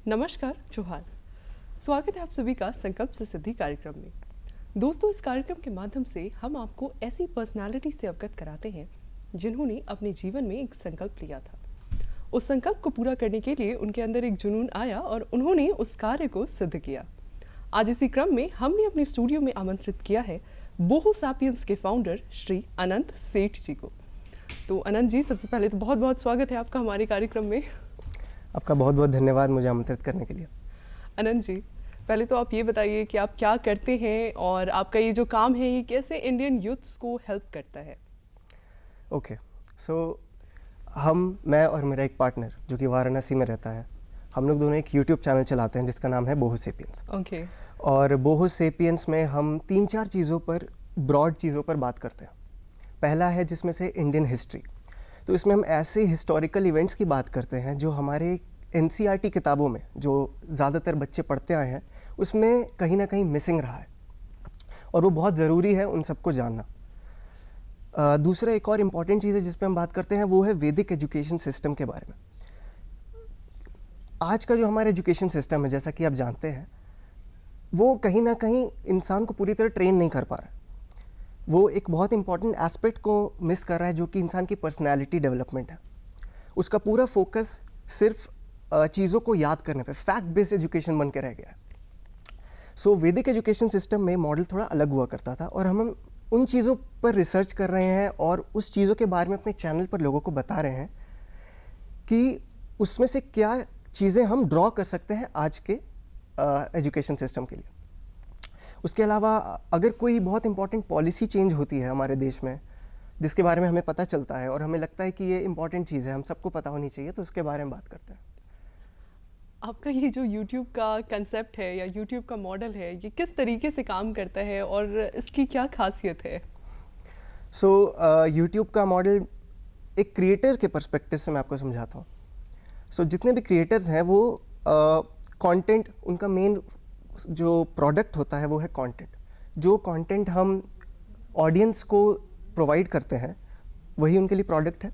नमस्कार, जोहार। स्वागत है आप सभी का संकल्प से सिद्धि कार्यक्रम में। दोस्तों, इस कार्यक्रम के माध्यम से हम आपको ऐसी पर्सनालिटी से अवगत कराते हैं जिन्होंने अपने जीवन में एक संकल्प लिया था। उस संकल्प को पूरा करने के लिए उनके अंदर एक जुनून आया और उन्होंने उस कार्य को सिद्ध किया। आज इसी क्रम में हमने अपने स्टूडियो में आमंत्रित किया है बोहो सैपियंस के फाउंडर श्री अनंत सेठ जी को। तो अनंत जी, सबसे पहले तो बहुत बहुत स्वागत है आपका हमारे कार्यक्रम में। आपका बहुत बहुत धन्यवाद मुझे आमंत्रित करने के लिए। अनंत जी, पहले तो आप ये बताइए कि आप क्या करते हैं और आपका ये जो काम है ये कैसे इंडियन यूथ्स को हेल्प करता है। ओके, सो मैं और मेरा एक पार्टनर जो कि वाराणसी में रहता है, हम लोग दोनों एक यूट्यूब चैनल चलाते हैं जिसका नाम है बोहो सेपियंस। ओके। और बोहो सेपियंस में हम 3-4 चीज़ों पर, ब्रॉड चीज़ों पर बात करते हैं। पहला है जिसमें से इंडियन हिस्ट्री। तो इसमें हम ऐसे हिस्टोरिकल इवेंट्स की बात करते हैं जो हमारे एनसीईआरटी किताबों में, जो ज़्यादातर बच्चे पढ़ते आए हैं, उसमें कहीं ना कहीं मिसिंग रहा है और वो बहुत ज़रूरी है उन सबको जानना। दूसरा एक और इम्पॉर्टेंट चीज़ है जिस पे हम बात करते हैं वो है वैदिक एजुकेशन सिस्टम के बारे में। आज का जो हमारा एजुकेशन सिस्टम है, जैसा कि आप जानते हैं, वो कहीं ना कहीं इंसान को पूरी तरह ट्रेन नहीं कर पा रहा है। वो एक बहुत इंपॉर्टेंट एस्पेक्ट को मिस कर रहा है जो कि इंसान की पर्सनैलिटी डेवलपमेंट है। उसका पूरा फोकस सिर्फ चीज़ों को याद करने पे, फैक्ट बेस्ड एजुकेशन बन के रह गया है। सो वैदिक एजुकेशन सिस्टम में मॉडल थोड़ा अलग हुआ करता था और हम उन चीज़ों पर रिसर्च कर रहे हैं और उस चीज़ों के बारे में अपने चैनल पर लोगों को बता रहे हैं कि उसमें से क्या चीज़ें हम ड्रॉ कर सकते हैं आज के एजुकेशन सिस्टम के लिए। उसके अलावा अगर कोई बहुत इंपॉर्टेंट पॉलिसी चेंज होती है हमारे देश में जिसके बारे में हमें पता चलता है और हमें लगता है कि ये इंपॉर्टेंट चीज़ है, हम सबको पता होनी चाहिए, तो उसके बारे में बात करते हैं। आपका ये जो YouTube का कंसेप्ट है या YouTube का मॉडल है, ये किस तरीके से काम करता है और इसकी क्या खासियत है? यूट्यूब का मॉडल एक क्रिएटर के पर्सपेक्टिव से मैं आपको समझाता हूँ। जितने भी क्रिएटर्स हैं वो कंटेंट, उनका मेन जो प्रोडक्ट होता है वो है कंटेंट। जो कंटेंट हम ऑडियंस को प्रोवाइड करते हैं वही उनके लिए प्रोडक्ट है।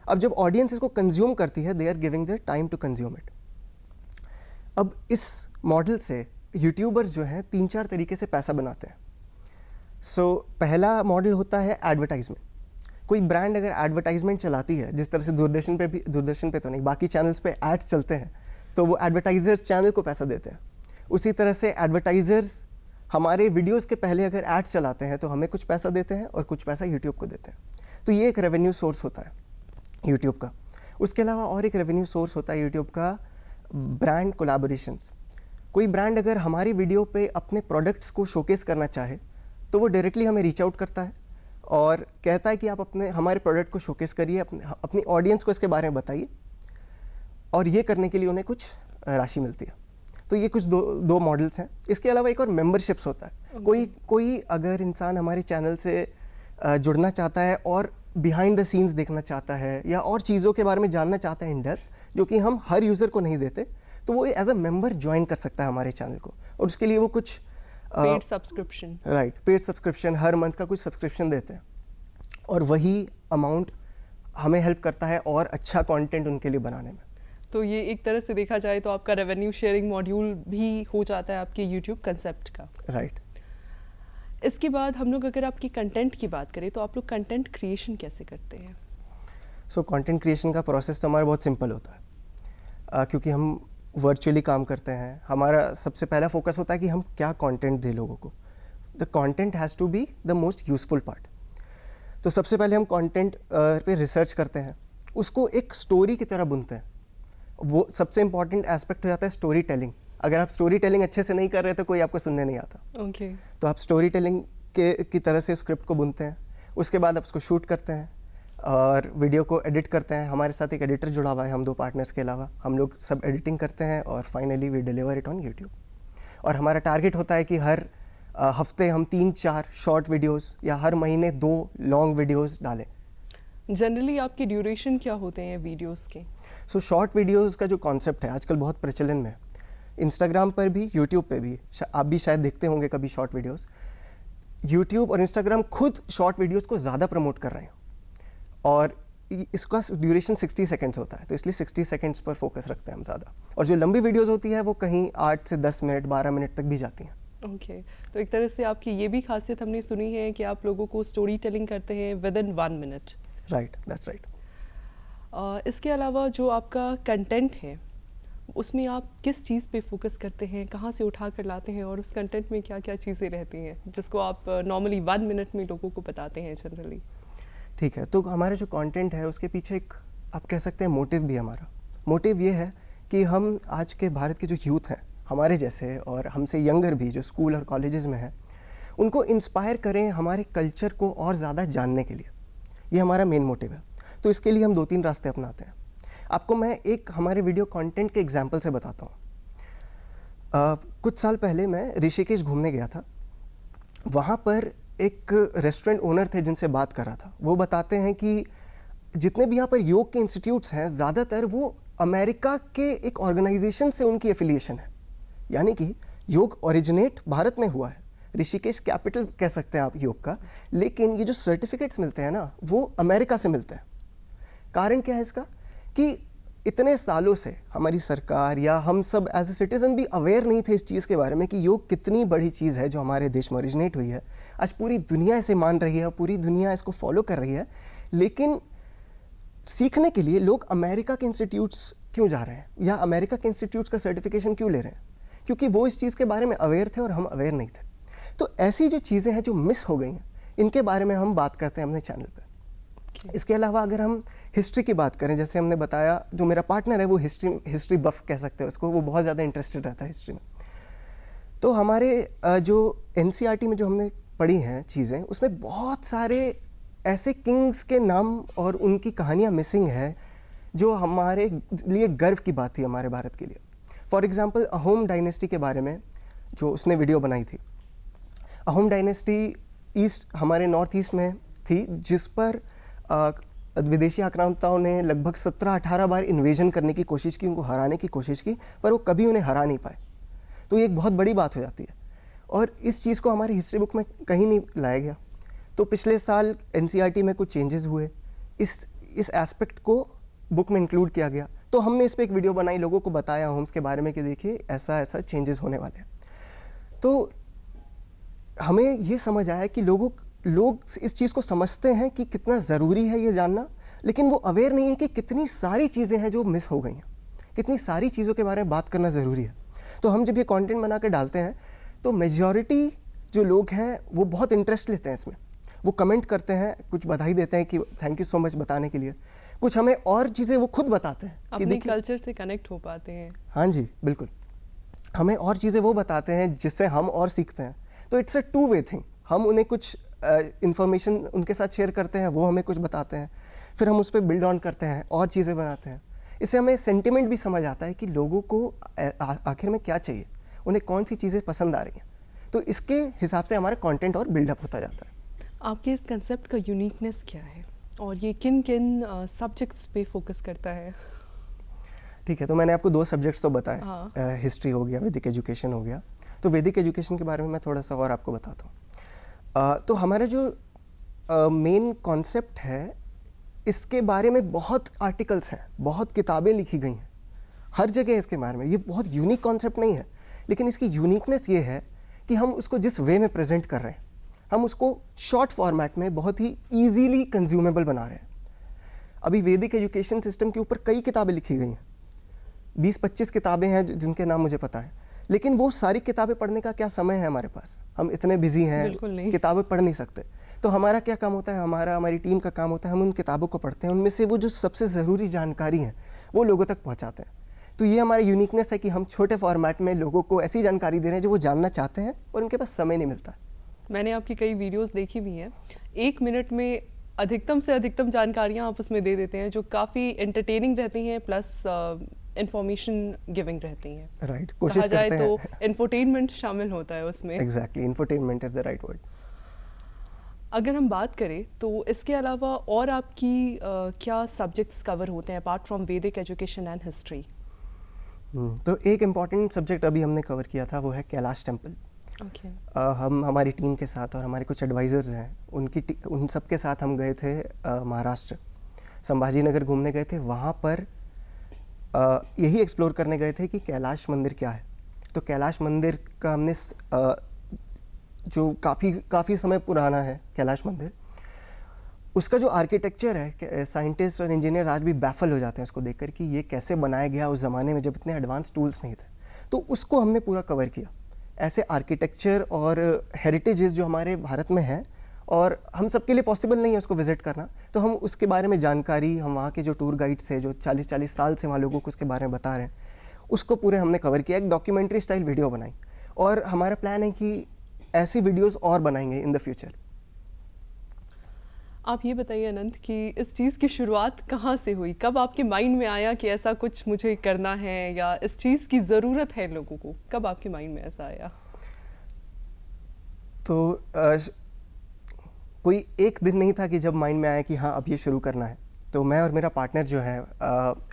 अब जब ऑडियंस इसको कंज्यूम करती है, they are giving their time to consume it. अब इस मॉडल से यूट्यूबर्स जो हैं 3-4 तरीके से पैसा बनाते हैं। पहला मॉडल होता है एडवर्टाइजमेंट। कोई ब्रांड अगर एडवर्टाइजमेंट चलाती है, जिस तरह से दूरदर्शन पे तो नहीं, बाकी चैनल्स पे एड्स चलते हैं, तो वो एडवर्टाइजर्स चैनल को पैसा देते हैं। उसी तरह से एडवर्टाइजर्स हमारे वीडियोस के पहले अगर एड्स चलाते हैं तो हमें कुछ पैसा देते हैं और कुछ पैसा यूट्यूब को देते हैं। तो ये एक रेवेन्यू सोर्स होता है यूट्यूब का। उसके अलावा और एक रेवेन्यू सोर्स होता है यूट्यूब का ब्रांड कोलैबोरेशंस। कोई ब्रांड अगर हमारी वीडियो पे अपने प्रोडक्ट्स को शोकेस करना चाहे तो वो डायरेक्टली हमें रीच आउट करता है और कहता है कि आप हमारे प्रोडक्ट को शोकेस करिए, अपनी ऑडियंस को इसके बारे में बताइए, और ये करने के लिए उन्हें कुछ राशि मिलती है। तो ये कुछ दो मॉडल्स हैं। इसके अलावा एक और मेंबरशिप्स होता है। कोई अगर इंसान हमारे चैनल से जुड़ना चाहता है और बिहाइंड द सीन्स देखना चाहता है या और चीज़ों के बारे में जानना चाहता है इन डेप्थ, जो कि हम हर यूज़र को नहीं देते, तो वो एज अ मेंबर ज्वाइन कर सकता है हमारे चैनल को। और उसके लिए वो कुछ पेड सब्सक्रिप्शन, पेड सब्सक्रिप्शन, हर मंथ का कुछ सब्सक्रिप्शन देते हैं और वही अमाउंट हमें हेल्प करता है और अच्छा कंटेंट उनके लिए बनाने में। तो ये एक तरह से देखा जाए तो आपका रेवेन्यू शेयरिंग मॉड्यूल भी हो जाता है आपके यूट्यूब कंसेप्ट का। राइट। इसके बाद हम लोग अगर आपकी कंटेंट की बात करें तो आप लोग कंटेंट क्रिएशन कैसे करते हैं? कंटेंट क्रिएशन का प्रोसेस तो हमारा बहुत सिंपल होता है, क्योंकि हम वर्चुअली काम करते हैं। हमारा सबसे पहला फोकस होता है कि हम क्या कंटेंट दें लोगों को। The content has to be the most useful part. तो सबसे पहले हम कंटेंट पे रिसर्च करते हैं, उसको एक स्टोरी की तरह बुनते हैं। वो सबसे इंपॉर्टेंट एस्पेक्ट हो जाता है स्टोरी टेलिंग। अगर आप स्टोरी टेलिंग अच्छे से नहीं कर रहे तो कोई आपको सुनने नहीं आता। तो आप स्टोरी टेलिंग की तरह से स्क्रिप्ट को बुनते हैं। उसके बाद आप उसको शूट करते हैं और वीडियो को एडिट करते हैं। हमारे साथ एक एडिटर जुड़ा हुआ है, हम 2 पार्टनर्स के अलावा हम लोग सब एडिटिंग करते हैं और finally we deliver it on YouTube. और हमारा टारगेट होता है कि हर हफ्ते हम 3-4 शॉर्ट वीडियोस या हर महीने 2 लॉन्ग वीडियोस डालें। जनरली आपकी ड्यूरेशन क्या होते हैं वीडियोस के? शॉर्ट वीडियोस का जो कॉन्सेप्ट है आजकल बहुत प्रचलन में है। इंस्टाग्राम पर भी, यूट्यूब पे भी, आप भी शायद देखते होंगे कभी शॉर्ट वीडियोस। यूट्यूब और इंस्टाग्राम खुद शॉर्ट वीडियोस को ज़्यादा प्रमोट कर रहे हैं और इसका ड्यूरेशन 60 सेकंड्स होता है, तो इसलिए 60 सेकंड्स पर फोकस रखते हैं हम ज़्यादा। और जो लंबी वीडियोस होती है वो कहीं 8 से 10 मिनट 12 मिनट तक भी जाती हैं। ओके तो एक तरह से आपकी ये भी खासियत हमने सुनी है कि आप लोगों को स्टोरी टेलिंग करते हैं with in 1 minute. Right, that's right. इसके अलावा जो आपका कंटेंट है उसमें आप किस चीज़ पे फोकस करते हैं, कहाँ से उठा कर लाते हैं और उस कंटेंट में क्या क्या चीज़ें रहती हैं जिसको आप नॉर्मली 1 मिनट में लोगों को बताते हैं जनरली? ठीक है, तो हमारा जो कंटेंट है उसके पीछे एक आप कह सकते हैं मोटिव भी है हमारा। मोटिव ये है कि हम आज के भारत के जो यूथ हैं हमारे जैसे और हमसे यंगर भी जो स्कूल और कॉलेजेस में हैं, उनको इंस्पायर करें हमारे कल्चर को और ज़्यादा जानने के लिए। ये हमारा मेन मोटिव है। तो इसके लिए हम 2-3 रास्ते अपनाते हैं। आपको मैं एक हमारे वीडियो कंटेंट के एग्जांपल से बताता हूँ। कुछ साल पहले मैं ऋषिकेश घूमने गया था। वहाँ पर एक रेस्टोरेंट ओनर थे जिनसे बात कर रहा था। वो बताते हैं कि जितने भी यहाँ पर योग के इंस्टीट्यूट्स हैं, ज़्यादातर वो अमेरिका के एक ऑर्गेनाइजेशन से उनकी एफिलिएशन है। यानी कि योग ओरिजिनेट भारत में हुआ है, ऋषिकेश कैपिटल कह सकते हैं आप योग का, लेकिन ये जो सर्टिफिकेट्स मिलते हैं ना वो अमेरिका से मिलते हैं। कारण क्या है इसका कि इतने सालों से हमारी सरकार या हम सब एज ए सिटीज़न भी अवेयर नहीं थे इस चीज़ के बारे में कि योग कितनी बड़ी चीज़ है जो हमारे देश में ओरिजिनेट हुई है। आज पूरी दुनिया इसे मान रही है, पूरी दुनिया इसको फॉलो कर रही है, लेकिन सीखने के लिए लोग अमेरिका के इंस्टीट्यूट्स क्यों जा रहे हैं या अमेरिका के इंस्टीट्यूट्स का सर्टिफिकेशन क्यों ले रहे हैं? क्योंकि वो इस चीज़ के बारे में अवेयर थे और हम अवेयर नहीं थे। तो ऐसी जो चीज़ें हैं जो मिस हो गई हैं, इनके बारे में हम बात करते हैं अपने चैनल पे। इसके अलावा अगर हम हिस्ट्री की बात करें, जैसे हमने बताया, जो मेरा पार्टनर है वो हिस्ट्री बफ कह सकते हैं उसको, वो बहुत ज़्यादा इंटरेस्टेड रहता है हिस्ट्री में। तो हमारे जो NCERT में जो हमने पढ़ी हैं चीज़ें, उसमें बहुत सारे ऐसे किंग्स के नाम और उनकी कहानियाँ मिसिंग है जो हमारे लिए गर्व की बात थी हमारे भारत के लिए। फॉर एग्ज़ाम्पल अहोम डायनेस्टी के बारे में जो उसने वीडियो बनाई थी। अहोम डायनेस्टी ईस्ट हमारे नॉर्थ ईस्ट में थी, जिस पर विदेशी आक्रांताओं ने लगभग 17-18 बार इन्वेजन करने की कोशिश की, उनको हराने की कोशिश की, पर वो कभी उन्हें हरा नहीं पाए। तो ये एक बहुत बड़ी बात हो जाती है और इस चीज़ को हमारी हिस्ट्री बुक में कहीं नहीं लाया गया। तो पिछले साल NCERT में कुछ चेंजेस हुए, इस एस्पेक्ट को बुक में इंक्लूड किया गया। तो हमने इस पर एक वीडियो बनाई, लोगों को बताया होम्स के बारे में कि देखिए ऐसा ऐसा चेंजेस होने वाले हैं। तो हमें ये समझ आया कि लोग इस चीज़ को समझते हैं कि कितना ज़रूरी है ये जानना, लेकिन वो अवेयर नहीं है कि कितनी सारी चीज़ें हैं जो मिस हो गई हैं, कितनी सारी चीज़ों के बारे में बात करना ज़रूरी है। तो हम जब ये कंटेंट बना के डालते हैं तो मेजॉरिटी जो लोग हैं वो बहुत इंटरेस्ट लेते हैं इसमें। वो कमेंट करते हैं, कुछ बधाई देते हैं कि थैंक यू सो मच बताने के लिए। कुछ हमें और चीज़ें वो खुद बताते हैं कि अपने कल्चर से कनेक्ट हो पाते हैं। हाँ जी, बिल्कुल। हमें और चीज़ें वो बताते हैं जिससे हम और सीखते हैं। तो इट्स अ 2 वे थिंग। हम उन्हें कुछ इन्फॉर्मेशन उनके साथ शेयर करते हैं, वो हमें कुछ बताते हैं, फिर हम उस पर बिल्ड ऑन करते हैं और चीज़ें बनाते हैं। इससे हमें सेंटिमेंट भी समझ आता है कि लोगों को आखिर में क्या चाहिए, उन्हें कौन सी चीज़ें पसंद आ रही हैं। तो इसके हिसाब से हमारा कंटेंट और बिल्डअप होता जाता है। आपके इस कंसेप्ट का यूनिकनेस क्या है और ये किन किन सब्जेक्ट्स पे फोकस करता है? ठीक है, तो मैंने आपको 2 सब्जेक्ट्स तो बताए। हाँ। हिस्ट्री हो गया, वैदिक एजुकेशन हो गया। तो वैदिक एजुकेशन के बारे में मैं थोड़ा सा और आपको बताता हूँ। तो हमारा जो मेन कॉन्सेप्ट है, इसके बारे में बहुत आर्टिकल्स हैं, बहुत किताबें लिखी गई हैं, हर जगह इसके बारे में। ये बहुत यूनिक कॉन्सेप्ट नहीं है, लेकिन इसकी यूनिकनेस ये है कि हम उसको जिस वे में प्रेजेंट कर रहे हैं, हम उसको शॉर्ट फॉर्मेट में बहुत ही ईजीली कंज्यूमेबल बना रहे हैं। अभी वैदिक एजुकेशन सिस्टम के ऊपर कई किताबें लिखी गई हैं, 20-25 किताबें हैं जिनके नाम मुझे पता है, लेकिन वो सारी किताबें पढ़ने का क्या समय है हमारे पास? हम इतने बिजी हैं, किताबें पढ़ नहीं सकते। तो हमारा क्या काम होता है, हमारी टीम का काम होता है, हम उन किताबों को पढ़ते हैं, उनमें से वो जो सबसे ज़रूरी जानकारी है वो लोगों तक पहुंचाते हैं। तो ये हमारी यूनिकनेस है कि हम छोटे फॉर्मेट में लोगों को ऐसी जानकारी दे रहे हैं जो वो जानना चाहते हैं और उनके पास समय नहीं मिलता। मैंने आपकी कई वीडियोस देखी भी हैं, 1 मिनट में अधिकतम से अधिकतम जानकारियाँ आप उसमें दे देते हैं जो काफ़ी एंटरटेनिंग रहती हैं, प्लस इंफॉर्मेशन गिविंग रहती हैं। राइट, कोशिश करते हैं। तो इंफोटेनमेंट शामिल होता है उसमें। Exactly, infotainment is the right word. अगर हम बात करें तो इसके अलावा और आपकी क्या सब्जेक्ट्स कवर होते हैं अपार्ट फ्रॉम वैदिक एजुकेशन एंड हिस्ट्री? तो एक इम्पॉर्टेंट सब्जेक्ट अभी हमने कवर किया था, वो है कैलाश टेम्पल। हम हमारी टीम के साथ और हमारे कुछ एडवाइज़र्स हैं, उन सब के साथ हम गए थे महाराष्ट्र। संभाजी नगर घूमने गए थे, वहाँ पर यही एक्सप्लोर करने गए थे कि कैलाश मंदिर क्या है। तो कैलाश मंदिर का हमने जो काफ़ी समय पुराना है कैलाश मंदिर, उसका जो आर्किटेक्चर है, साइंटिस्ट और इंजीनियर आज भी बैफल हो जाते हैं उसको देखकर कि ये कैसे बनाया गया उस ज़माने में जब इतने एडवांस टूल्स नहीं थे। तो उसको हमने पूरा कवर किया। ऐसे आर्किटेक्चर और हेरिटेजेस जो हमारे भारत में हैं और हम सबके लिए पॉसिबल नहीं है उसको विज़िट करना, तो हम उसके बारे में जानकारी, हम वहाँ के जो टूर गाइड्स थे जो 40-40 साल से वहाँ लोगों को उसके बारे में बता रहे हैं, उसको पूरे हमने कवर किया, एक डॉक्यूमेंट्री स्टाइल वीडियो बनाई। और हमारा प्लान है कि ऐसी वीडियोस और बनाएंगे इन द फ्यूचर। आप ये बताइए अनंत कि इस चीज़ की शुरुआत कहाँ से हुई? कब आपके माइंड में आया कि ऐसा कुछ मुझे करना है या इस चीज़ की ज़रूरत है लोगों को? कब आपके माइंड में ऐसा आया? तो कोई एक दिन नहीं था कि जब माइंड में आया कि हाँ अब ये शुरू करना है। तो मैं और मेरा पार्टनर जो है,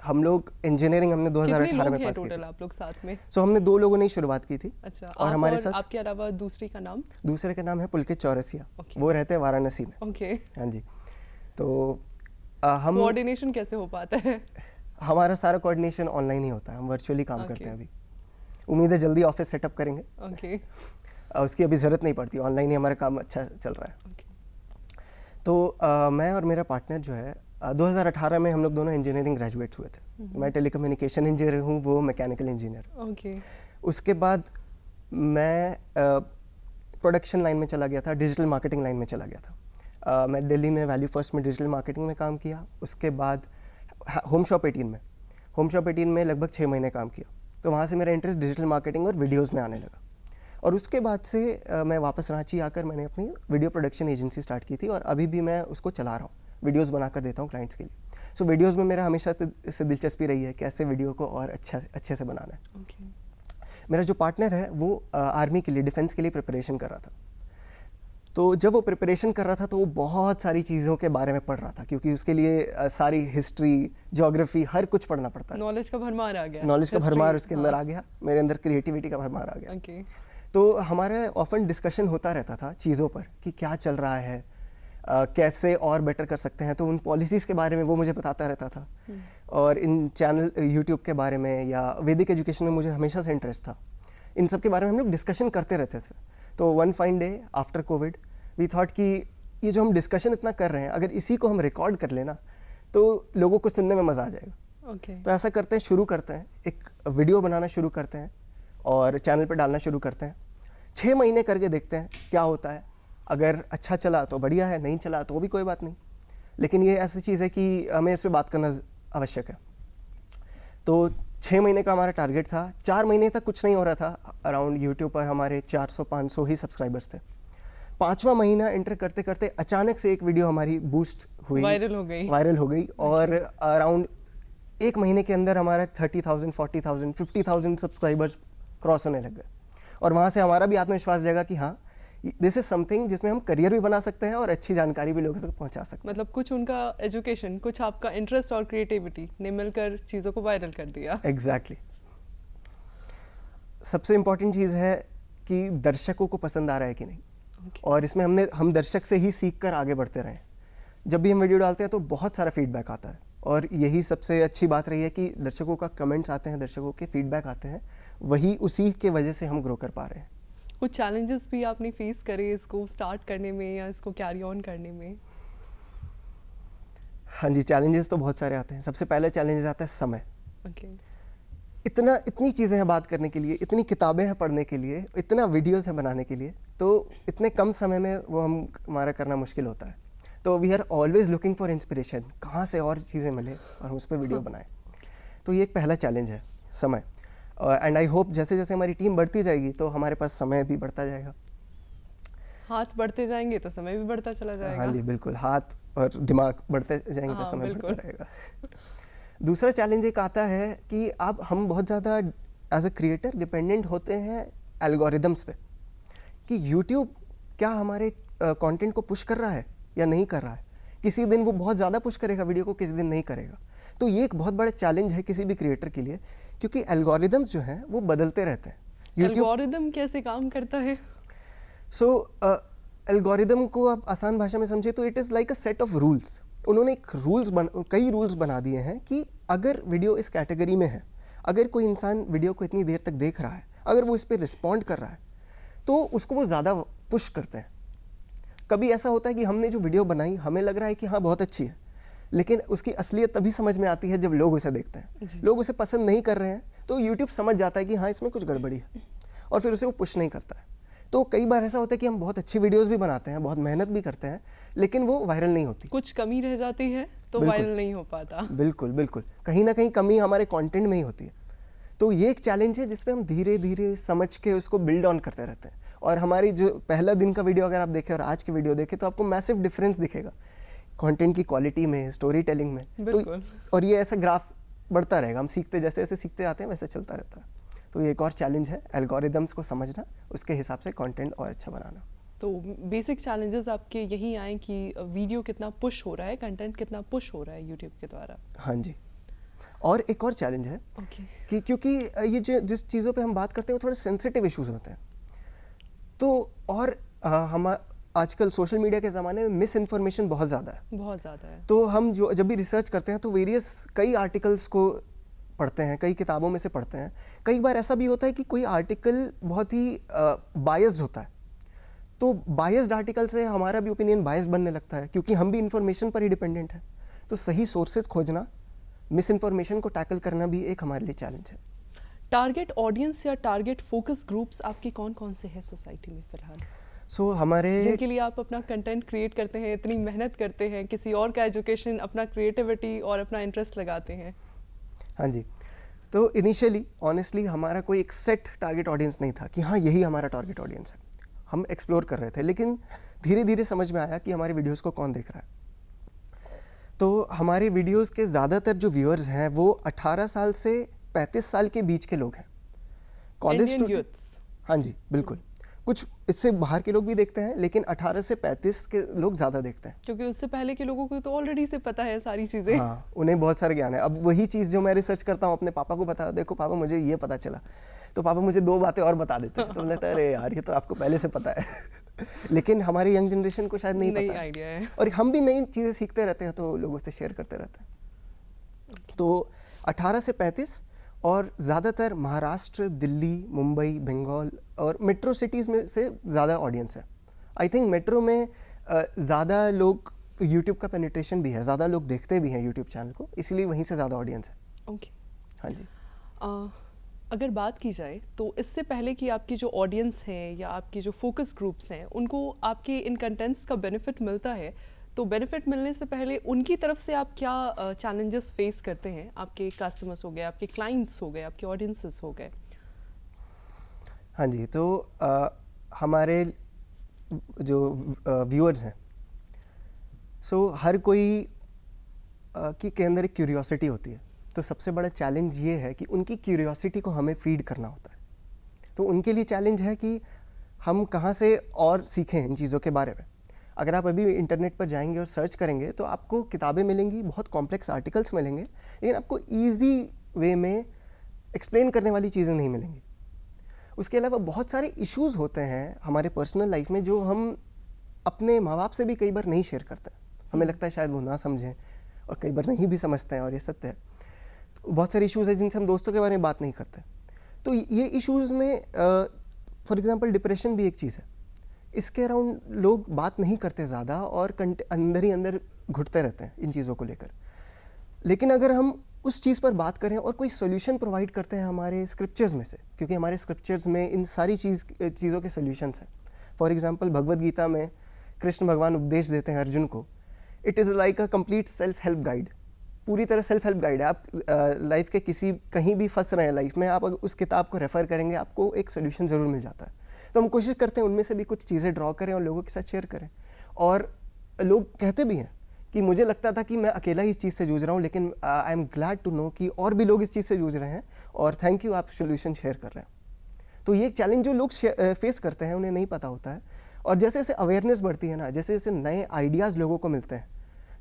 हम लोग इंजीनियरिंग हमने 2018 में पास की टोटल थी। आप लोग साथ में? सो हमने 2 लोगों ने ही शुरुआत की थी। अच्छा, और हमारे साथ आपके अलावा दूसरे का नाम? दूसरे का नाम है पुलकित चौरसिया। Okay. वो रहते हैं वाराणसी में। ओके। हाँ जी। तो हम कोऑर्डिनेशन कैसे हो पाता है? हमारा सारा कोऑर्डिनेशन ऑनलाइन ही होता है, हम वर्चुअली काम Okay. करते हैं अभी। उम्मीद है जल्दी ऑफिस सेटअप करेंगे। ओके। उसकी अभी ज़रूरत नहीं पड़ती, ऑनलाइन ही हमारा काम अच्छा चल रहा है। ओके। तो मैं और मेरा पार्टनर जो है 2018 में हम लोग दोनों इंजीनियरिंग ग्रेजुएट्स हुए थे। मैं टेलीकम्युनिकेशन इंजीनियर हूँ, वो मैकेनिकल इंजीनियर। ओके। उसके बाद मैं प्रोडक्शन लाइन में चला गया था, डिजिटल मार्केटिंग लाइन में चला गया था। मैं दिल्ली में वैल्यू फर्स्ट में डिजिटल मार्केटिंग में काम किया। उसके बाद होम शॉप 18 में लगभग 6 महीने काम किया। तो वहाँ से मेरा इंटरेस्ट डिजिटल मार्केटिंग और वीडियोज़ में आने लगा। और उसके बाद से मैं वापस रांची आकर मैंने अपनी वीडियो प्रोडक्शन एजेंसी स्टार्ट की थी और अभी भी मैं उसको चला रहा हूँ, वीडियोस बनाकर देता हूँ क्लाइंट्स के लिए। सो वीडियोस में मेरा हमेशा से दिलचस्पी रही है कैसे वीडियो को और अच्छे से बनाना है। ओके। मेरा जो पार्टनर है वो आर्मी के लिए, डिफेंस के लिए प्रिपरेशन कर रहा था। तो जब वो प्रिपरेशन कर रहा था तो वो बहुत सारी चीज़ों के बारे में पढ़ रहा था, क्योंकि उसके लिए सारी हिस्ट्री, ज्योग्राफी, हर कुछ पढ़ना पड़ता है। नॉलेज का भरमार आ गया। नॉलेज का भरमार उसके अंदर हाँ। आ गया, मेरे अंदर क्रिएटिविटी का भरमार आ गया। ओके। तो हमारा ऑफन डिस्कशन होता रहता था चीज़ों पर कि क्या चल रहा है, कैसे और बेटर कर सकते हैं। तो उन पॉलिसीज़ के बारे में वो मुझे बताता रहता था। और इन चैनल यूट्यूब के बारे में या वैदिक एजुकेशन में मुझे हमेशा से इंटरेस्ट था। इन सब के बारे में हम लोग डिस्कशन करते रहते थे। तो one fine day after Covid we thought कि ये जो हम डिस्कशन इतना कर रहे हैं, अगर इसी को हम रिकॉर्ड कर लेना तो लोगों को सुनने में मज़ा आ जाएगा। ओके। तो ऐसा करते हैं, शुरू करते हैं, एक वीडियो बनाना शुरू करते हैं और चैनल पे डालना शुरू करते हैं। 6 महीने करके देखते हैं क्या होता है। अगर अच्छा चला तो बढ़िया है, नहीं चला तो भी कोई बात नहीं। लेकिन ये ऐसी चीज़ है कि हमें इस पर बात करना आवश्यक है। तो 6 महीने का हमारा टारगेट था। 4 महीने तक कुछ नहीं हो रहा था। अराउंड यूट्यूब पर हमारे 400-500 ही सब्सक्राइबर्स थे। 5वां महीना एंटर करते करते अचानक से एक वीडियो हमारी बूस्ट हुई, वायरल हो गई और अराउंड 1 महीने के अंदर हमारा 30,000, 40,000, 50,000 सब्सक्राइबर्स क्रॉस होने लग गए। और वहाँ से हमारा भी आत्मविश्वास जगा कि हाँ, दिस इज समथिंग जिसमें हम करियर भी बना सकते हैं और अच्छी जानकारी भी लोगों तक पहुँचा सकते हैं। मतलब कुछ उनका एजुकेशन, कुछ आपका इंटरेस्ट और क्रिएटिविटी ने मिलकर चीज़ों को वायरल कर दिया। एग्जैक्टली। सबसे इम्पॉर्टेंट चीज़ है कि दर्शकों को पसंद आ रहा है कि नहीं। और इसमें हम दर्शक से ही सीख कर आगे बढ़ते रहें। जब भी हम वीडियो डालते हैं तो बहुत सारा फीडबैक आता है और यही सबसे अच्छी बात रही है कि दर्शकों का कमेंट्स आते हैं, दर्शकों के फीडबैक आते हैं, वही उसी के वजह से हम ग्रो कर पा रहे हैं। कुछ चैलेंजेस भी आपने फेस करे इसको स्टार्ट करने में या इसको कैरी ऑन करने में? हाँ जी, चैलेंजेस तो बहुत सारे आते हैं। सबसे पहले चैलेंजेस आता है समय। ओके। इतनी चीज़ें हैं बात करने के लिए, इतनी किताबें हैं पढ़ने के लिए, इतना वीडियोस हैं बनाने के लिए, तो इतने कम समय में वो हमारा करना मुश्किल होता है। तो we are always looking for inspiration, कहाँ से और चीज़ें मिले और हम उस पर वीडियो बनाएं। तो ये एक पहला चैलेंज है, समय। एंड आई होप जैसे जैसे हमारी टीम बढ़ती जाएगी तो हमारे पास समय भी बढ़ता जाएगा। हाथ बढ़ते जाएंगे तो समय भी बढ़ता चला जाएगा। हाँ जी, बिल्कुल। हाथ और दिमाग बढ़ते जाएंगे तो समय बढ़ता रहेगा। दूसरा चैलेंज एक आता है कि हम बहुत ज़्यादा एज अ क्रिएटर डिपेंडेंट होते हैं एल्गोरिदम्स पे, कि यूट्यूब क्या हमारे कंटेंट को पुश कर रहा है या नहीं कर रहा है। किसी दिन वो बहुत ज़्यादा पुश करेगा वीडियो को, किसी दिन नहीं करेगा। तो ये एक बहुत बड़ा चैलेंज है किसी भी क्रिएटर के लिए, क्योंकि एल्गोरिदम्स जो हैं वो बदलते रहते हैं। एल्गोरिदम कैसे काम करता है? सो एल्गोरिदम को आप आसान भाषा में समझे तो it is like a set of rules उन्होंने कई रूल्स बना दिए हैं कि अगर वीडियो इस कैटेगरी में है, अगर कोई इंसान वीडियो को इतनी देर तक देख रहा है, अगर वो इस पर रिस्पॉन्ड कर रहा है, तो उसको वो ज़्यादा पुश करते हैं। कभी ऐसा होता है कि हमने जो वीडियो बनाई हमें लग रहा है कि हाँ बहुत अच्छी है, लेकिन उसकी असलियत तभी समझ में आती है जब लोग उसे देखते हैं। लोग उसे पसंद नहीं कर रहे हैं तो यूट्यूब समझ जाता है कि हाँ इसमें कुछ गड़बड़ी है, और फिर उसे वो पुश नहीं करता है। तो कई बार ऐसा होता है कि हम बहुत अच्छी वीडियोस भी बनाते हैं, बहुत मेहनत भी करते हैं, लेकिन वो वायरल नहीं होती, कुछ कमी रह जाती है तो बिल्कुल। वायरल नहीं हो पाता। बिल्कुल बिल्कुल, कहीं ना कहीं कमी हमारे कंटेंट में ही होती है। तो ये एक चैलेंज है जिसपे हम धीरे धीरे समझ के उसको बिल्ड ऑन करते रहते हैं। और हमारी जो पहला दिन का वीडियो अगर आप देखें और आज के वीडियो देखें तो आपको मैसिव डिफरेंस दिखेगा कंटेंट की क्वालिटी में, स्टोरी टेलिंग में। बिल्कुल। तो और ये ऐसा ग्राफ बढ़ता रहेगा, हम सीखते जैसे जैसे सीखते आते हैं वैसे चलता रहता है। तो ये एक और चैलेंज है, एल्गोरिदम्स को समझना, उसके हिसाब से कंटेंट और अच्छा बनाना। तो बेसिक चैलेंजेस आपके यही आए कि वीडियो कितना पुश हो रहा है, कंटेंट कितना पुश हो रहा है यूट्यूब के द्वारा। हाँ जी। और एक और चैलेंज है ओके। कि क्योंकि ये जो जिस चीज़ों पे हम बात करते हैं वो थोड़े सेंसिटिव इश्यूज होते हैं, तो और हम आजकल सोशल मीडिया के ज़माने में मिस इन्फॉर्मेशन बहुत ज़्यादा है। बहुत ज़्यादा है। तो हम जब भी रिसर्च करते हैं तो कई आर्टिकल्स को पढ़ते हैं, कई किताबों में से पढ़ते हैं। कई बार ऐसा भी होता है कि कोई आर्टिकल बहुत ही बायस्ड होता है, तो बायस्ड आर्टिकल से हमारा भी ओपिनियन बायस्ड बनने लगता है, क्योंकि हम भी इन्फॉर्मेशन पर ही डिपेंडेंट है। तो सही सोर्सेज खोजना, मिस इन्फॉर्मेशन को टैकल करना भी एक हमारे लिए चैलेंज है। टारगेट ऑडियंस या टारगेट फोकस ग्रुप्स आपके कौन कौन से हैं सोसाइटी में फिलहाल, हमारे जिनके लिए आप अपना कंटेंट क्रिएट करते हैं, इतनी मेहनत करते हैं, किसी और का एजुकेशन, अपना क्रिएटिविटी और अपना इंटरेस्ट लगाते हैं? हाँ जी। तो इनिशियली ऑनेस्टली हमारा कोई एक सेट टारगेट ऑडियंस नहीं था कि हाँ यही हमारा टारगेट ऑडियंस है। हम एक्सप्लोर कर रहे थे, लेकिन धीरे धीरे समझ में आया कि हमारे वीडियोस को कौन देख रहा है। तो हमारे वीडियोस के ज़्यादातर जो व्यूअर्स हैं वो 18 साल से 35 साल के बीच के लोग हैं, कॉलेज इंडियन यूथ्स। हाँ जी बिल्कुल। कुछ इससे बाहर के लोग भी देखते हैं, लेकिन 18 से 35 के लोग ज़्यादा देखते हैं, क्योंकि उससे पहले के लोगों को तो ऑलरेडी से पता है सारी चीज़ें। हाँ उन्हें बहुत सारा ज्ञान है। अब वही चीज़ जो मैं रिसर्च करता हूँ अपने पापा को बता, देखो पापा मुझे ये पता चला, तो पापा मुझे 2 बातें और बता देते हैं, तो मुझे लगता है अरे यार ये तो आपको पहले से पता है। लेकिन हमारी यंग जनरेशन को शायद नहीं पता आइडिया है। और हम भी नई चीज़ें सीखते रहते हैं तो लोगों से शेयर करते रहते हैं। तो 18 से 35 और ज़्यादातर महाराष्ट्र, दिल्ली, मुंबई, बंगाल और मेट्रो सिटीज़ में से ज़्यादा ऑडियंस है। आई थिंक मेट्रो में ज़्यादा लोग, यूट्यूब का पेनिट्रेशन भी है, ज़्यादा लोग देखते भी हैं यूट्यूब चैनल को, इसलिए वहीं से ज़्यादा ऑडियंस है। ओके। हाँ जी। अगर बात की जाए तो इससे पहले कि आपकी जो ऑडियंस है या आपके जो फोकस ग्रुप्स हैं उनको आपके इन कंटेंट्स का बेनिफिट मिलता है, तो बेनिफिट मिलने से पहले उनकी तरफ से आप क्या चैलेंजेस फेस करते हैं? आपके कस्टमर्स हो गए, आपके क्लाइंट्स हो गए, आपके ऑडियंसेस हो गए। हाँ जी। तो हमारे जो व्यूअर्स हैं, हर कोई के अंदर एक क्यूरियोसिटी होती है। तो सबसे बड़ा चैलेंज ये है कि उनकी क्यूरियोसिटी को हमें फीड करना होता है। तो उनके लिए चैलेंज है कि हम कहाँ से और सीखें इन चीज़ों के बारे में। अगर आप अभी इंटरनेट पर जाएंगे और सर्च करेंगे तो आपको किताबें मिलेंगी, बहुत कॉम्प्लेक्स आर्टिकल्स मिलेंगे, लेकिन आपको ईजी वे में एक्सप्लेन करने वाली चीज़ें नहीं मिलेंगी। उसके अलावा बहुत सारे इश्यूज़ होते हैं हमारे पर्सनल लाइफ में जो हम अपने माँ बाप से भी कई बार नहीं शेयर करते। हमें लगता है शायद वो ना समझें, और कई बार नहीं भी समझते हैं, और ये सत्य है। तो बहुत सारे इश्यूज़ हैं जिनसे हम दोस्तों के बारे में बात नहीं करते। तो ये इश्यूज़ में फॉर एग्जांपल डिप्रेशन भी एक चीज़ है। इसके अराउंड लोग बात नहीं करते ज़्यादा और अंदर ही अंदर घुटते रहते हैं इन चीज़ों को लेकर। लेकिन अगर हम उस चीज़ पर बात करें और कोई सोल्यूशन प्रोवाइड करते हैं हमारे स्क्रिप्चर्स में से, क्योंकि हमारे स्क्रिप्चर्स में इन सारी चीज़ों के सोल्यूशंस हैं। फॉर एग्जांपल भगवद गीता में कृष्ण भगवान उपदेश देते हैं अर्जुन को, it is like a complete self help guide. पूरी तरह सेल्फ हेल्प गाइड है। आप लाइफ के कहीं भी फंस रहे हैं लाइफ में, आप अगर उस किताब को रेफ़र करेंगे आपको एक सोल्यूशन ज़रूर मिल जाता है। तो हम कोशिश करते हैं उनमें से भी कुछ चीज़ें ड्रॉ करें और लोगों के साथ शेयर करें। और लोग कहते भी हैं कि मुझे लगता था कि मैं अकेला ही इस चीज़ से जूझ रहा हूँ, लेकिन I am glad to know कि और भी लोग इस चीज़ से जूझ रहे हैं, और थैंक यू आप सोल्यूशन शेयर कर रहे हैं। तो ये एक चैलेंज जो लोग फेस करते हैं उन्हें नहीं पता होता है। और जैसे जैसे अवेयरनेस बढ़ती है ना, जैसे जैसे नए आइडियाज़ लोगों को मिलते हैं,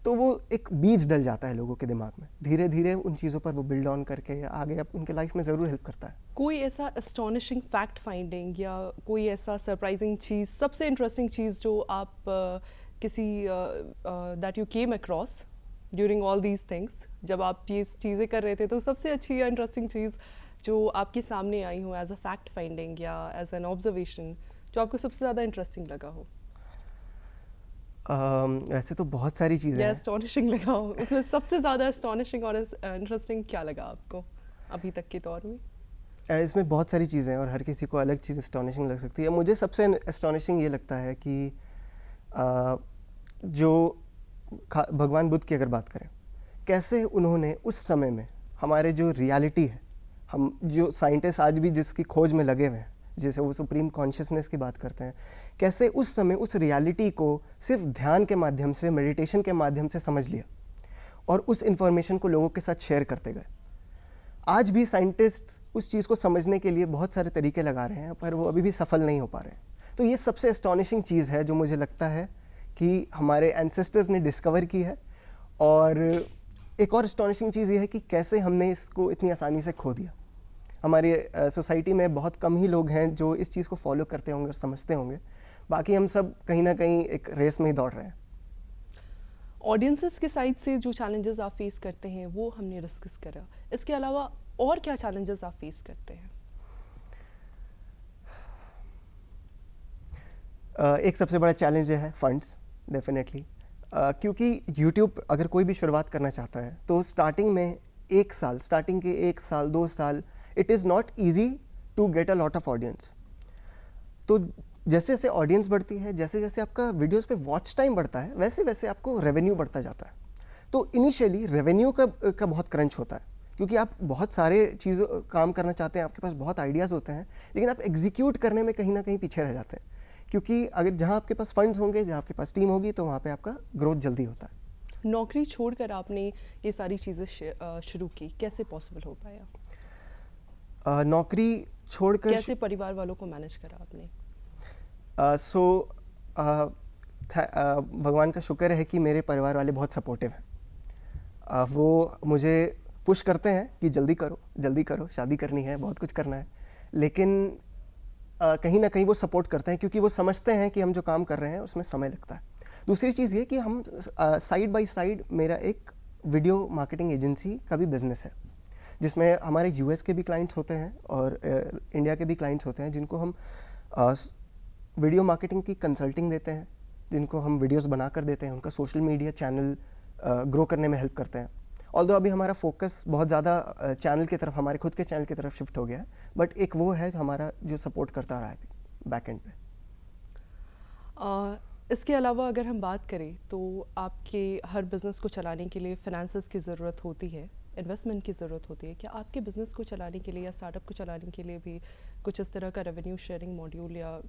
तो वो एक बीज डल जाता है लोगों के दिमाग में। धीरे धीरे उन चीज़ों पर वो बिल्ड ऑन करके आगे उनके लाइफ में ज़रूर हेल्प करता है। कोई ऐसा एस्टॉनिशिंग फैक्ट फाइंडिंग या कोई ऐसा सरप्राइजिंग चीज़, सबसे इंटरेस्टिंग चीज़ जो आप किसी that you came across during all these things, जब आप ये चीज़ें कर रहे थे, तो सबसे अच्छी या इंटरेस्टिंग चीज़ जो आपके सामने आई हो एज अ फैक्ट फाइंडिंग या एज एन ऑब्जर्वेशन, जो आपको सबसे ज़्यादा इंटरेस्टिंग लगा हो वैसे तो बहुत सारी चीज़ें या हैं। एस्टॉनिशिंग लगा हो? उसमें सबसे ज़्यादा एस्टॉनिशिंग और इंटरेस्टिंग क्या लगा आपको अभी तक के दौर में? इसमें बहुत सारी चीज़ें हैं और हर किसी को अलग चीज़ एस्टॉनिशिंग लग सकती है। मुझे सबसे एस्टॉनिशिंग ये लगता है कि जो भगवान बुद्ध की अगर बात करें, कैसे उन्होंने उस समय में हमारे जो रियलिटी है, हम जो साइंटिस्ट आज भी जिसकी खोज में लगे हुए हैं, जैसे वो सुप्रीम कॉन्शियसनेस की बात करते हैं, कैसे उस समय उस रियलिटी को सिर्फ ध्यान के माध्यम से, मेडिटेशन के माध्यम से समझ लिया और उस इंफॉर्मेशन को लोगों के साथ शेयर करते गए। आज भी साइंटिस्ट उस चीज़ को समझने के लिए बहुत सारे तरीके लगा रहे हैं, पर वो अभी भी सफल नहीं हो पा रहे हैं। तो ये सबसे एस्टॉनिशिंग चीज़ है जो मुझे लगता है कि हमारे एंसेस्टर्स ने डिस्कवर की है। और एक और एस्टॉनिशिंग चीज़ ये है कि कैसे हमने इसको इतनी आसानी से खो दिया। हमारी सोसाइटी में बहुत कम ही लोग हैं जो इस चीज़ को फॉलो करते होंगे और समझते होंगे, बाकी हम सब कहीं ना कहीं एक रेस में ही दौड़ रहे हैं। ऑडियंसेस के साइड से जो चैलेंजेस आप फेस करते हैं वो हमने डिस्कस करा, इसके अलावा और क्या चैलेंजेस आप फेस करते हैं? एक सबसे बड़ा चैलेंज है फंड्स, डेफिनेटली। क्योंकि यूट्यूब अगर कोई भी शुरुआत करना चाहता है तो स्टार्टिंग के 1 साल 2 साल it is not easy to get a lot of audience. तो जैसे जैसे ऑडियंस बढ़ती है, जैसे जैसे आपका वीडियोस पे वॉच टाइम बढ़ता है, वैसे वैसे आपको रेवेन्यू बढ़ता जाता है। तो इनिशियली रेवेन्यू का बहुत क्रंच होता है, क्योंकि आप बहुत सारे चीज़ों काम करना चाहते हैं, आपके पास बहुत आइडियाज़ होते हैं, लेकिन आप एग्जीक्यूट करने में कहीं ना कहीं पीछे रह जाते हैं। क्योंकि अगर जहाँ आपके पास फंड्स होंगे, जहाँ आपके पास टीम होगी, तो वहाँ पे आपका ग्रोथ जल्दी होता है। नौकरी छोड़कर आपने ये सारी चीज़ें शुरू की, कैसे पॉसिबल हो पाया? नौकरी छोड़कर कैसे परिवार वालों को मैनेज करा आपने? भगवान का शुक्र है कि मेरे परिवार वाले बहुत सपोर्टिव हैं। वो मुझे पुश करते हैं कि जल्दी करो, शादी करनी है, बहुत कुछ करना है, लेकिन कहीं ना कहीं वो सपोर्ट करते हैं, क्योंकि वो समझते हैं कि हम जो काम कर रहे हैं उसमें समय लगता है। दूसरी चीज़ ये कि हम साइड बाय साइड, मेरा एक वीडियो मार्केटिंग एजेंसी का भी बिजनेस है, जिसमें हमारे यूएस के भी क्लाइंट्स होते हैं और इंडिया के भी क्लाइंट्स होते हैं, जिनको हम वीडियो मार्केटिंग की कंसल्टिंग देते हैं, जिनको हम वीडियोस बना कर देते हैं, उनका सोशल मीडिया चैनल ग्रो करने में हेल्प करते हैं। ऑल्दो अभी हमारा फोकस बहुत ज़्यादा चैनल की तरफ, हमारे खुद के चैनल की तरफ शिफ्ट हो गया है, बट एक वो है जो हमारा जो सपोर्ट करता रहा है बैक एंड पे। इसके अलावा अगर हम बात करें तो आपके हर बिज़नेस को चलाने के लिए फाइनेंसेस की ज़रूरत होती है, इन्वेस्टमेंट की ज़रूरत होती है। क्या आपके बिज़नेस को चलाने के लिए या स्टार्टअप को चलाने के लिए भी कुछ इस तरह का रेवेन्यू शेयरिंग मॉड्यूल या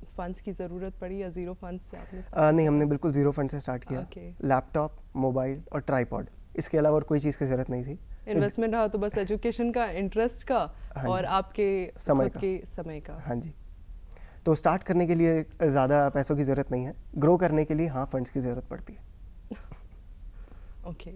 फंड्स की ज़रूरत पड़ी, या ज़ीरो फंड्स से आपने नहीं, हमने बिल्कुल ज़ीरो फंड से स्टार्ट किया। Okay. लैपटॉप, मोबाइल और ट्राईपॉड, इसके अलावा और कोई चीज़ की ज़रूरत नहीं थी। इन्वेस्टमेंट रहा तो बस एजुकेशन का, इंटरेस्ट का हाँ और जी, आपके समय खुद का। के समय का। हाँ जी, तो स्टार्ट करने के लिए ज़्यादा पैसों की ज़रूरत नहीं है, ग्रो करने के लिए हाँ फंड्स की ज़रूरत पड़ती है। ओके।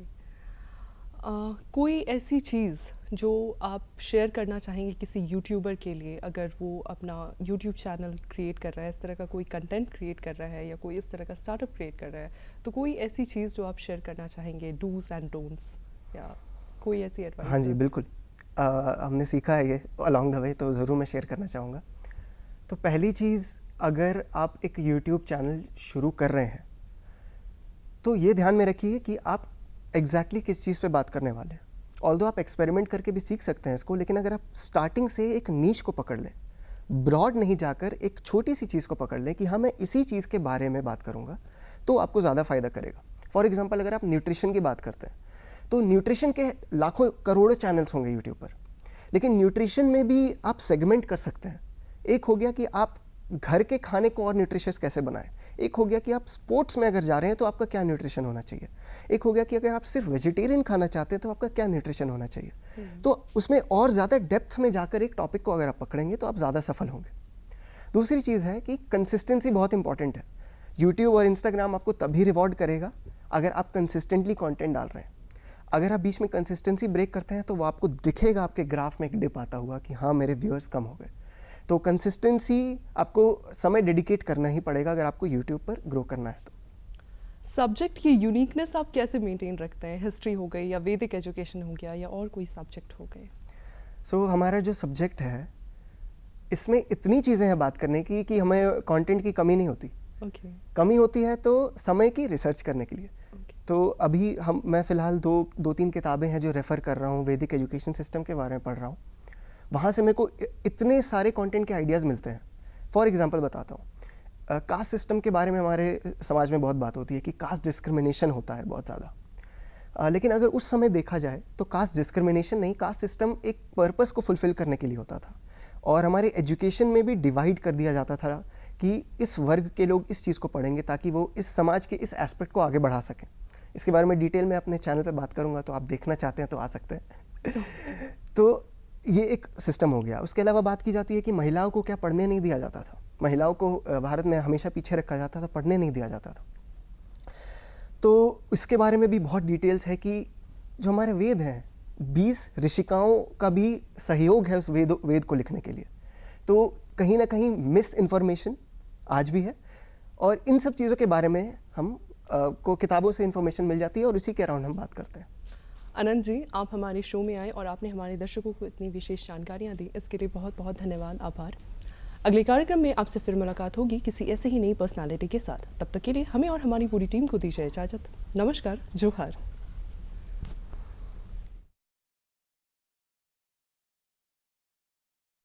कोई ऐसी चीज़ जो आप शेयर करना चाहेंगे किसी यूट्यूबर के लिए, अगर वो अपना यूट्यूब चैनल क्रिएट कर रहा है, इस तरह का कोई कंटेंट क्रिएट कर रहा है, या कोई इस तरह का स्टार्टअप क्रिएट कर रहा है, तो कोई ऐसी चीज़ जो आप शेयर करना चाहेंगे, डूज एंड डोंट्स, या कोई ऐसी एडवाइस? हाँ जी, बिल्कुल। हमने सीखा है ये अलॉन्ग द वे, तो ज़रूर मैं शेयर करना चाहूँगा। तो पहली चीज़, अगर आप एक यूट्यूब चैनल शुरू कर रहे हैं तो ये ध्यान में रखिए कि आप एग्जैक्टली किस चीज़ पे बात करने वाले हैं। ऑल्दो आप एक्सपेरिमेंट करके भी सीख सकते हैं इसको, लेकिन अगर आप स्टार्टिंग से एक नीश को पकड़ लें, ब्रॉड नहीं जाकर एक छोटी सी चीज़ को पकड़ लें कि हाँ मैं इसी चीज़ के बारे में बात करूँगा, तो आपको ज़्यादा फ़ायदा करेगा। फॉर एग्जांपल, अगर आप न्यूट्रिशन की बात करते हैं तो न्यूट्रिशन के लाखों करोड़ों चैनल्स होंगे यूट्यूब पर, लेकिन न्यूट्रिशन में भी आप सेगमेंट कर सकते हैं। एक हो गया कि आप घर के खाने को और न्यूट्रिशियस कैसे बनाएं, एक हो गया कि आप स्पोर्ट्स में अगर जा रहे हैं तो आपका क्या न्यूट्रिशन होना चाहिए, एक हो गया कि अगर आप सिर्फ वेजिटेरियन खाना चाहते हैं तो आपका क्या न्यूट्रिशन होना चाहिए। तो उसमें और ज़्यादा डेप्थ में जाकर एक टॉपिक को अगर आप पकड़ेंगे तो आप ज़्यादा सफल होंगे। दूसरी चीज़ है कि कंसिस्टेंसी बहुत इंपॉर्टेंट है। यूट्यूब और इंस्टाग्राम आपको तभी रिवॉर्ड करेगा अगर आप कंसिस्टेंटली कंटेंट डाल रहे हैं। अगर आप बीच में कंसिस्टेंसी ब्रेक करते हैं तो वो आपको दिखेगा, आपके ग्राफ में एक डिप आता हुआ कि हाँ मेरे व्यूअर्स कम हो गए। तो कंसिस्टेंसी आपको समय डेडिकेट करना ही पड़ेगा अगर आपको यूट्यूब पर ग्रो करना है तो। सब्जेक्ट की यूनिकनेस आप कैसे मेंटेन रखते हैं? हिस्ट्री हो गई या वैदिक एजुकेशन हो गया या और कोई सब्जेक्ट हो गए? सो हमारा जो सब्जेक्ट है इसमें इतनी चीज़ें हैं बात करने की कि हमें कंटेंट की कमी नहीं होती। ओके। कमी होती है तो समय की रिसर्च करने के लिए। तो अभी मैं फ़िलहाल दो तीन किताबें हैं जो रेफ़र कर रहा हूँ, वैदिक एजुकेशन सिस्टम के बारे में पढ़ रहा हूँ। वहाँ से मेरे को इतने सारे कंटेंट के आइडियाज़ मिलते हैं। फॉर एग्जांपल बताता हूँ, कास्ट सिस्टम के बारे में हमारे समाज में बहुत बात होती है कि कास्ट डिस्क्रिमिनेशन होता है बहुत ज़्यादा। लेकिन अगर उस समय देखा जाए तो कास्ट डिस्क्रिमिनेशन नहीं, कास्ट सिस्टम एक पर्पस को फुलफ़िल करने के लिए होता था। और हमारे एजुकेशन में भी डिवाइड कर दिया जाता था कि इस वर्ग के लोग इस चीज़ को पढ़ेंगे ताकि वो इस समाज के इस एस्पेक्ट को आगे बढ़ा सकें। इसके बारे में डिटेल में अपने चैनल पे बात करूँगा, तो आप देखना चाहते हैं तो आ सकते हैं। तो ये एक सिस्टम हो गया। उसके अलावा बात की जाती है कि महिलाओं को क्या पढ़ने नहीं दिया जाता था। महिलाओं को भारत में हमेशा पीछे रखा जाता था, पढ़ने नहीं दिया जाता था। तो इसके बारे में भी बहुत डिटेल्स है कि जो हमारे वेद हैं, 20 ऋषिकाओं का भी सहयोग है उस वेद को लिखने के लिए। तो कहीं ना कहीं मिस इन्फॉर्मेशन आज भी है, और इन सब चीज़ों के बारे में हम को किताबों से इन्फॉर्मेशन मिल जाती है और इसी के अराउंड हम बात करते हैं। अनंत जी, आप हमारे शो में आए और आपने हमारे दर्शकों को इतनी विशेष जानकारियाँ दी, इसके लिए बहुत बहुत धन्यवाद, आभार। अगले कार्यक्रम में आपसे फिर मुलाकात होगी किसी ऐसे ही नई पर्सनालिटी के साथ। तब तक के लिए हमें और हमारी पूरी टीम को दीजिए इजाज़त। नमस्कार, जोहार।